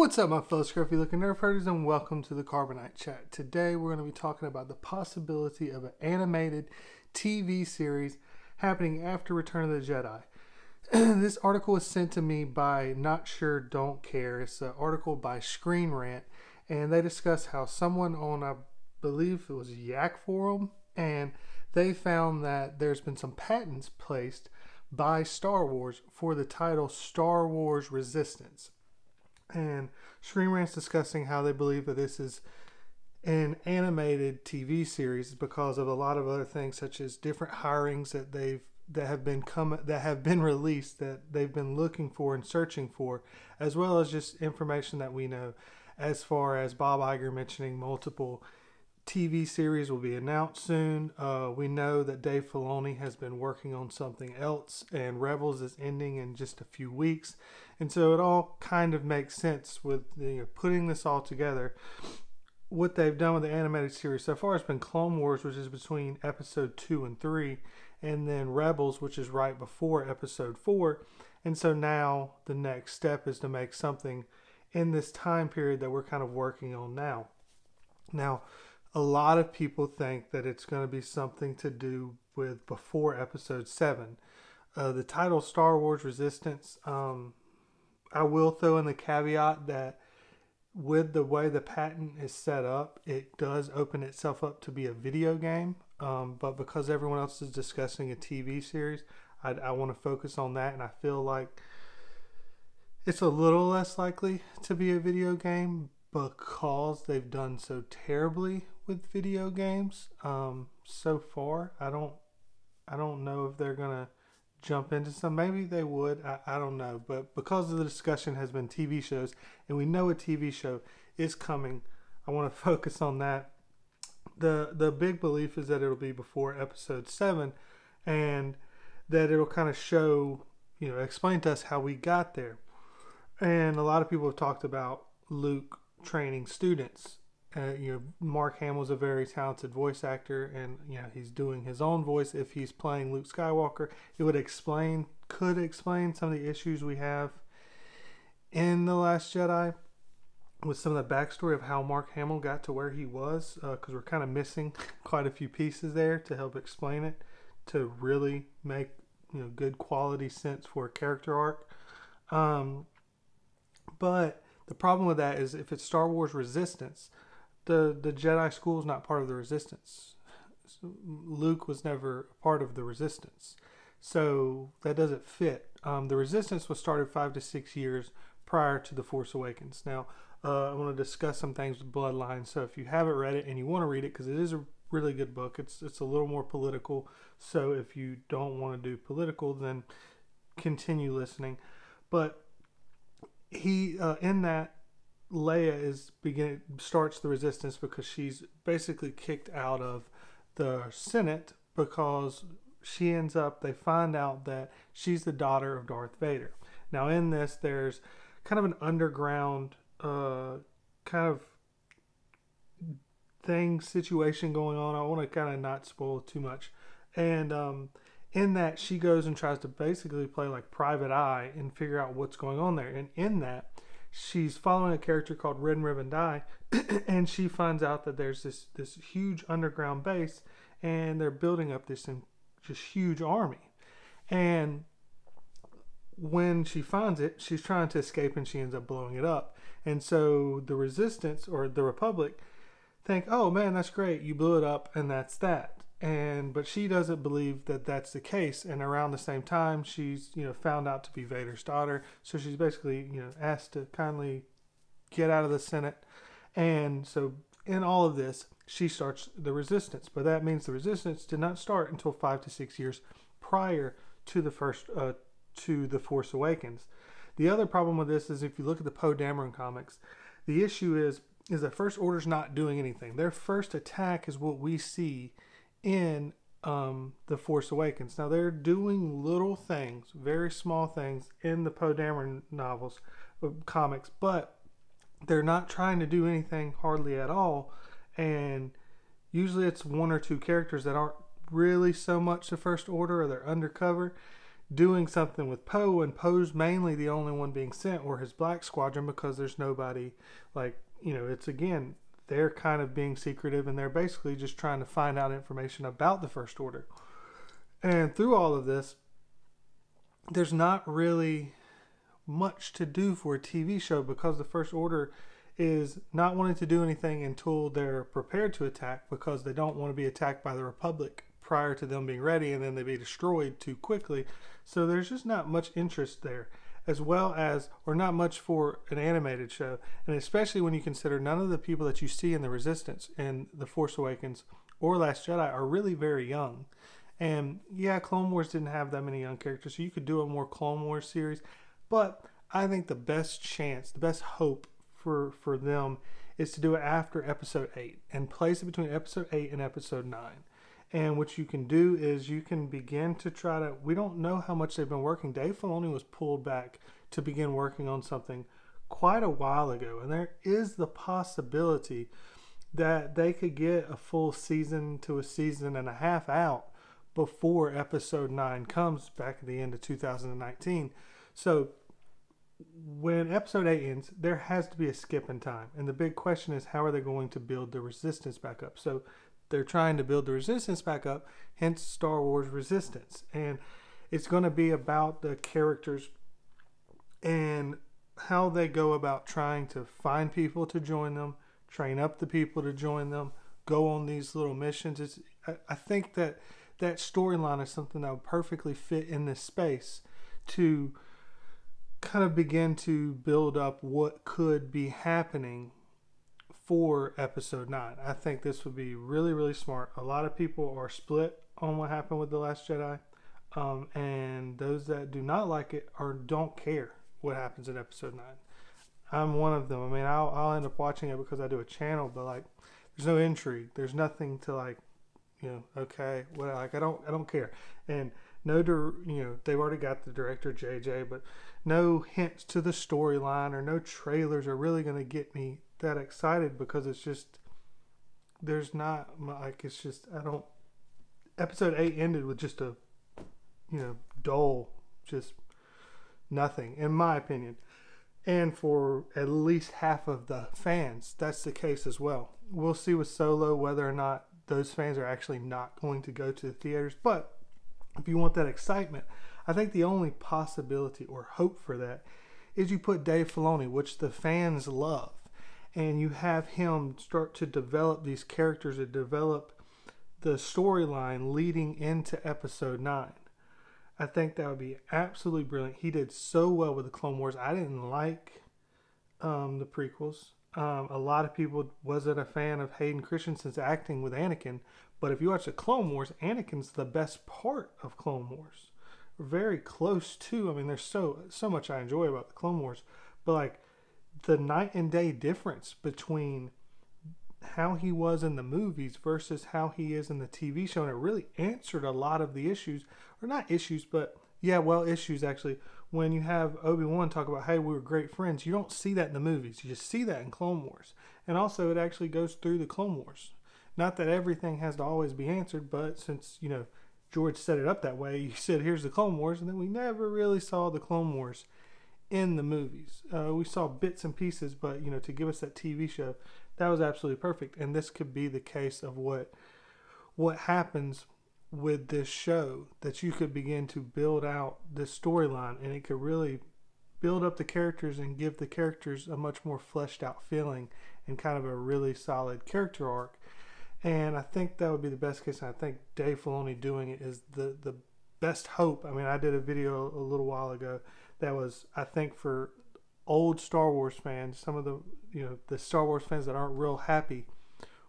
What's up, my fellow scruffy looking nerd herders, and welcome to the Carbonite Chat. Today we're going to be talking about the possibility of an animated TV series happening after Return of the Jedi. This article was sent to me by Not Sure Don't Care. It's an article by Screen Rant, and they discuss how someone on, I believe it was Yak Forum, and they found that there's been some patents placed by Star Wars for the title Star Wars Resistance. And Screen Rant's discussing how they believe that this is an animated TV series because of a lot of other things, such as different hirings that have been released that they've been looking for and searching for, as well as just information that we know, as far as Bob Iger mentioning multiple TV series will be announced soon. We know that Dave Filoni has been working on something else, and Rebels is ending in just a few weeks. And so it all kind of makes sense with putting this all together. What they've done with the animated series so far has been Clone Wars, which is between episode 2 and 3, and then Rebels, which is right before episode 4. And so now the next step is to make something in this time period that we're kind of working on now. Now, a lot of people think that it's going to be something to do with before episode 7. The title Star Wars Resistance, I will throw in the caveat that with the way the patent is set up, it does open itself up to be a video game. But because everyone else is discussing a TV series, I want to focus on that. And I feel like it's a little less likely to be a video game because they've done so terribly with video games so far. I don't know if they're gonna jump into some. Maybe they would. I don't know. But because of the discussion has been TV shows, and we know a TV show is coming, I want to focus on that. The big belief is that it'll be before episode 7, and that it'll kind of show, explain to us how we got there. And a lot of people have talked about Luke training students. Mark Hamill's a very talented voice actor, and he's doing his own voice. If he's playing Luke Skywalker, it could explain some of the issues we have in The Last Jedi with some of the backstory of how Mark Hamill got to where he was, because we're kind of missing quite a few pieces there to help explain it, to really make good quality sense for a character arc. But the problem with that is if it's Star Wars Resistance, the Jedi School is not part of the Resistance. Luke was never a part of the Resistance. So that doesn't fit. The Resistance was started 5 to 6 years prior to The Force Awakens. Now, I want to discuss some things with Bloodline. So if you haven't read it and you want to read it, because it is a really good book, it's a little more political. So if you don't want to do political, then continue listening. But he, in that, Leia starts the Resistance because she's basically kicked out of the Senate because they find out that she's the daughter of Darth Vader. Now in this, there's kind of an underground kind of situation going on. I want to kind of not spoil too much. And in that, she goes and tries to basically play like Private Eye and figure out what's going on there. And in that, she's following a character called Red Ribbon Die, and she finds out that there's this huge underground base, and they're building up this just huge army. And when she finds it, she's trying to escape, and she ends up blowing it up. And so the Resistance, or the Republic, think, oh man, that's great, you blew it up, and that's that. But she doesn't believe that that's the case. And around the same time, she's found out to be Vader's daughter. So she's basically asked to kindly get out of the Senate. And so in all of this, she starts the Resistance. But that means the Resistance did not start until 5 to 6 years prior to the Force Awakens. The other problem with this is if you look at the Poe Dameron comics, the issue is that First Order's not doing anything. Their first attack is what we see in The Force Awakens. Now they're doing little things, very small things in the Poe Dameron novels, comics, but they're not trying to do anything hardly at all. And usually it's one or two characters that aren't really so much the First Order, or they're undercover. doing something with Poe, and Poe's mainly the only one being sent, or his Black Squadron, because there's nobody, like, it's again, they're kind of being secretive, and they're basically just trying to find out information about the First Order. And through all of this, there's not really much to do for a TV show, because the First Order is not wanting to do anything until they're prepared to attack, because they don't want to be attacked by the Republic prior to them being ready, and then they be destroyed too quickly. So there's just not much interest there, as well as, or not much for an animated show. And especially when you consider none of the people that you see in the Resistance in The Force Awakens or Last Jedi are really very young. And yeah, Clone Wars didn't have that many young characters, so you could do a more Clone Wars series. But I think the best chance, the best hope for them is to do it after Episode 8 and place it between Episode 8 and Episode 9. And what you can do is you can begin to try to, we don't know how much they've been working. Dave Filoni was pulled back to begin working on something quite a while ago. And there is the possibility that they could get a full season to a season and a half out before Episode 9 comes back at the end of 2019. So when Episode 8 ends, there has to be a skip in time. And the big question is, how are they going to build the Resistance back up? So they're trying to build the Resistance back up, hence Star Wars Resistance. And it's going to be about the characters and how they go about trying to find people to join them, train up the people to join them, go on these little missions. I think that storyline is something that would perfectly fit in this space to kind of begin to build up what could be happening for Episode 9. I think this would be really, really smart. A lot of people are split on what happened with The Last Jedi. And those that do not like it or don't care what happens in Episode 9. I'm one of them. I mean, I'll end up watching it because I do a channel, but like, there's no intrigue. There's nothing to like, okay, well, like I don't care. And no, they've already got the director JJ, but no hints to the storyline or no trailers are really going to get me that excited, because it's just, there's not like, it's just, Episode 8 ended with just a dull, just nothing, in my opinion. And for at least half of the fans, that's the case as well. We'll see with Solo whether or not those fans are actually not going to go to the theaters. But if you want that excitement, I think the only possibility or hope for that is you put Dave Filoni, which the fans love, and you have him start to develop these characters and develop the storyline leading into Episode 9. I think that would be absolutely brilliant. He did so well with the Clone Wars. I didn't like the prequels. A lot of people wasn't a fan of Hayden Christensen's acting with Anakin, but if you watch the Clone Wars, Anakin's the best part of Clone Wars. Very close to. I mean, there's so much I enjoy about the Clone Wars, but like the night and day difference between how he was in the movies versus how he is in the TV show, and it really answered a lot of the issues, or not issues, but issues actually. When you have Obi-Wan talk about, hey, we were great friends, you don't see that in the movies. You just see that in Clone Wars. And also it actually goes through the Clone Wars. Not that everything has to always be answered, but since, George set it up that way, you said, here's the Clone Wars, and then we never really saw the Clone Wars in the movies. We saw bits and pieces, but, to give us that TV show, that was absolutely perfect. And this could be the case of what happens with this show, that you could begin to build out this storyline, and it could really build up the characters and give the characters a much more fleshed out feeling and kind of a really solid character arc. And I think that would be the best case. And I think Dave Filoni doing it is the best hope. I mean, I did a video a little while ago that was, I think, for old Star Wars fans, some of the Star Wars fans that aren't real happy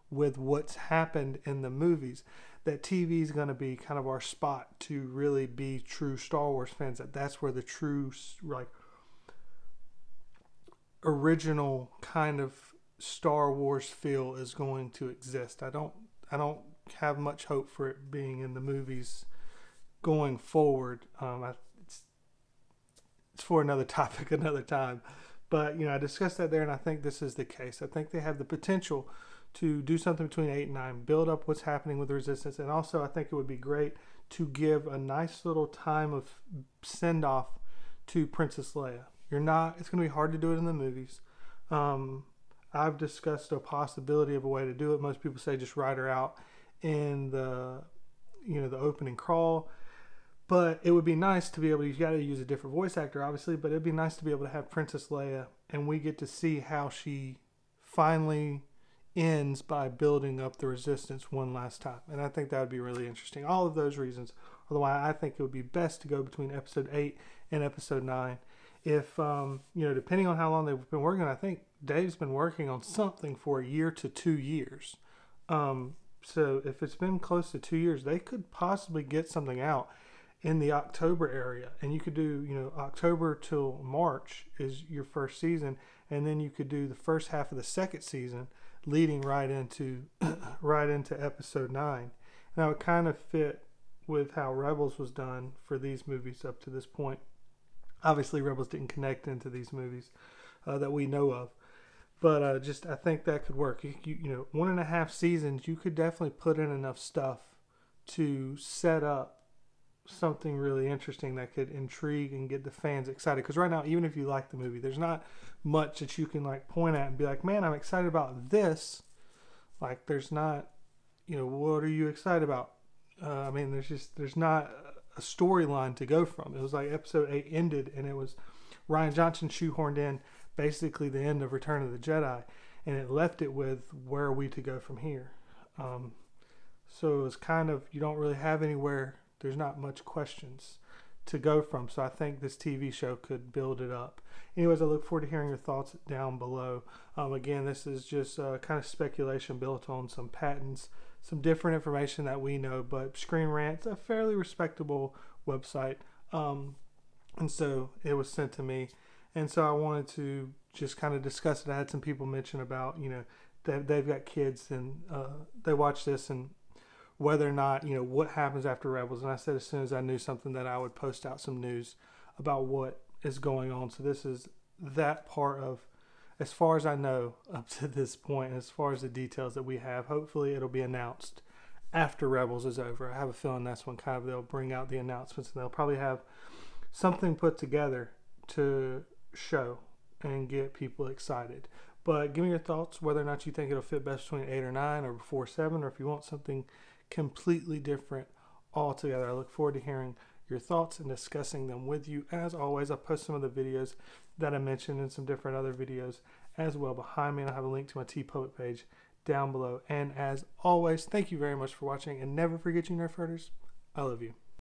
with what's happened in the movies, that TV is going to be kind of our spot to really be true Star Wars fans. That's where the true, like, original kind of Star Wars feel is going to exist. I don't have much hope for it being in the movies going forward. It's for another topic, another time. But, I discussed that there, and I think this is the case. I think they have the potential to do something between 8 and 9, build up what's happening with the Resistance, and also I think it would be great to give a nice little time of send off to Princess Leia. It's going to be hard to do it in the movies. I've discussed a possibility of a way to do it. Most people say just write her out in the opening crawl. But it would be nice to be able to, you got to use a different voice actor, obviously, but it'd be nice to be able to have Princess Leia and we get to see how she finally ends by building up the Resistance one last time. And I think that would be really interesting. All of those reasons are why I think it would be best to go between episode 8 and episode 9. If, depending on how long they've been working, I think Dave's been working on something for a year to 2 years. So if it's been close to 2 years, they could possibly get something out in the October area. And you could do, October till March is your first season. And then you could do the first half of the second season leading right into episode 9. And that would kind of fit with how Rebels was done for these movies up to this point. Obviously, Rebels didn't connect into these movies that we know of. But I think that could work. 1.5 seasons, you could definitely put in enough stuff to set up something really interesting that could intrigue and get the fans excited. Because right now, even if you like the movie, there's not much that you can point at and be like, man, I'm excited about this. There's not, what are you excited about? There's not a storyline to go from. It was like episode 8 ended and it was Rian Johnson shoehorned in basically the end of Return of the Jedi, and it left it with where are we to go from here. So it was kind of, you don't really have anywhere. There's not much questions to go from. So I think this TV show could build it up. Anyways, I look forward to hearing your thoughts down below. Again, this is just kind of speculation built on some patents, some different information that we know, but Screen Rant's a fairly respectable website. And so it was sent to me. And so I wanted to just kind of discuss it. I had some people mention about, that they've got kids and they watch this and whether or not, what happens after Rebels. And I said as soon as I knew something that I would post out some news about what is going on. So this is that part of, as far as I know up to this point, as far as the details that we have. Hopefully it'll be announced after Rebels is over. I have a feeling that's when kind of they'll bring out the announcements and they'll probably have something put together to show and get people excited. But give me your thoughts whether or not you think it'll fit best between 8 or 9 or before 7, or if you want something completely different altogether. I look forward to hearing your thoughts and discussing them with you. As always, I'll post some of the videos that I mentioned and some different other videos as well behind me, and I'll have a link to my TeePublic page down below. And as always, thank you very much for watching, and never forget, you Nerf herders, I love you.